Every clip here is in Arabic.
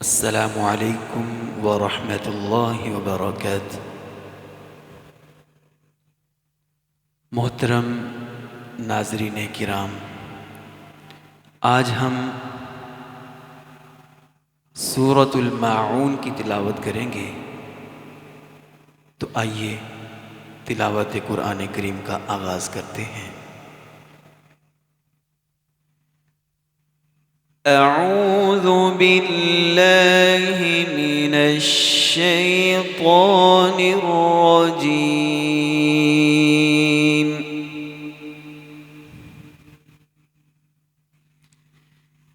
अस्सलामु अलैकुम व रहमतुल्लाहि व बरकातुहू। मोहतरम नाज़रीन किराम, आज हम सूरतुल माऊन की तिलावत करेंगे। तो आइए तिलावत कुरान करीम का आगाज़ करते हैं। अऊज़ु बिल्लाहि मिनश शैतानिर रजीम।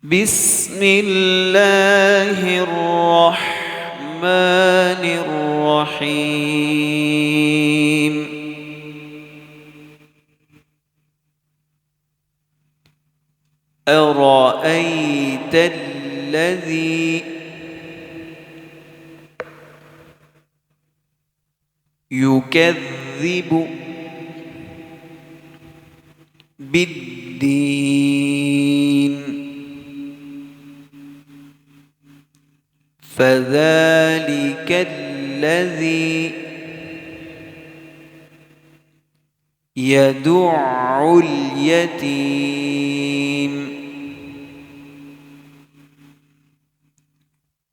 बिस्मिल्लाहिर रहमानिर रहीम। अरअयत الذي يكذب بالدين فذلك الذي يدع اليتيم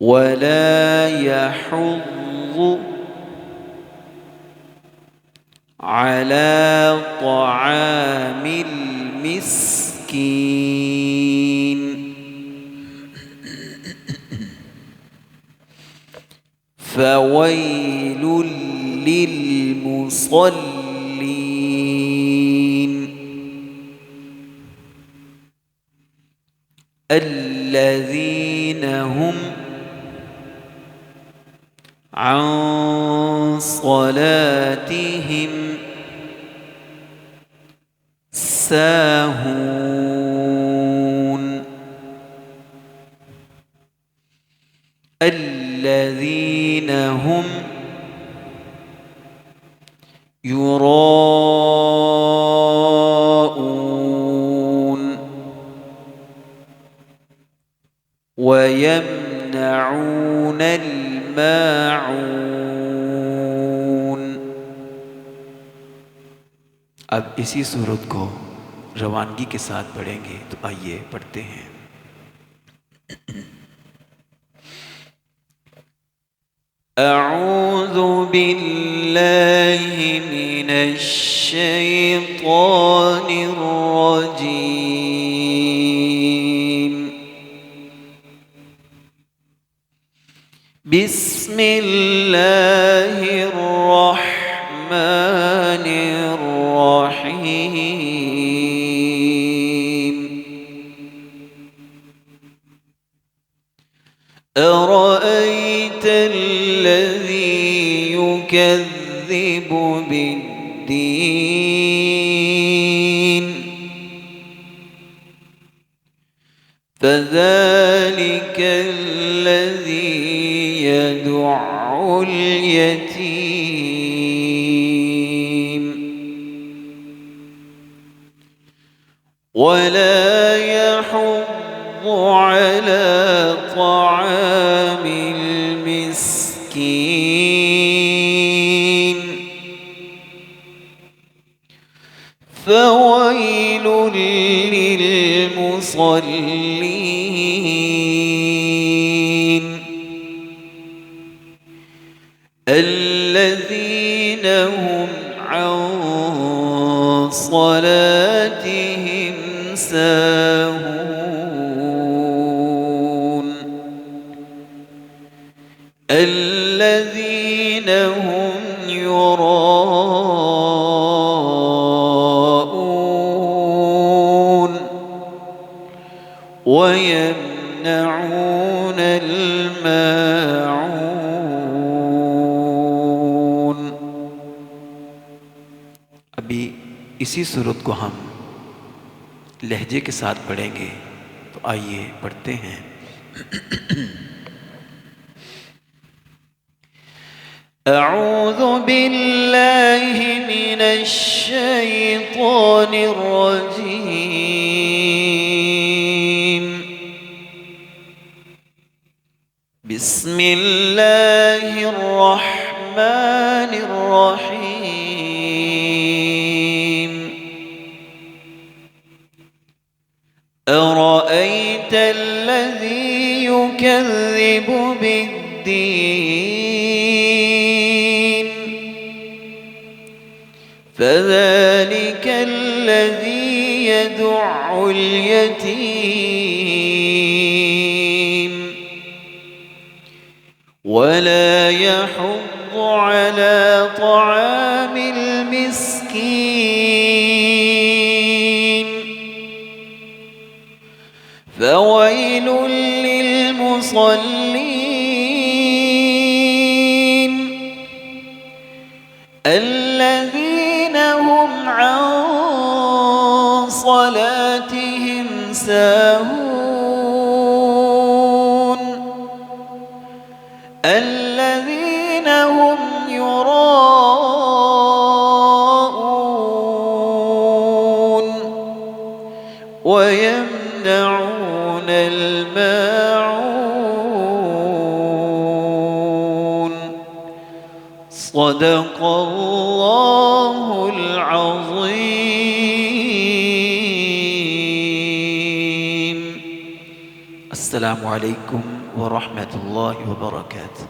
ولا يحض على طعام المسكين فويل للمصلين الذين هم عن صلاتهم ساهون الذين هم يراءون ويمنعون الماعون। अब इसी सूरत को रवानगी के साथ पढ़ेंगे। तो आइए पढ़ते हैं। अऊज़ु बिल्लाहि मिनश शैतानिर रजीम। बिस्मिल्लाहिर रहमानिर रहीम। अरअयत الذي يكذب بالدين فذلك الذي يدع اليتيم ولا يحض على طعام المسكين فويل للمصلين الذين هم عن صلاتهم ساهون الذين هم يراءون ويمنعون الماعون। अभी इसी सूरत को हम लहजे के साथ पढ़ेंगे। तो आइए पढ़ते हैं। أعوذ بالله من الشيطان الرجيم بسم الله الرحمن الرحيم أرأيت الذي يكذب بالدين فذلك الذي يدع اليتيم ولا يحض على طعام المسكين فويل للمصلين الذين هم عن صلاتهم ساهون الذين هم يراءون ويمنعون الماعون صدق الله العظيم. السلام عليكم ورحمة الله وبركاته.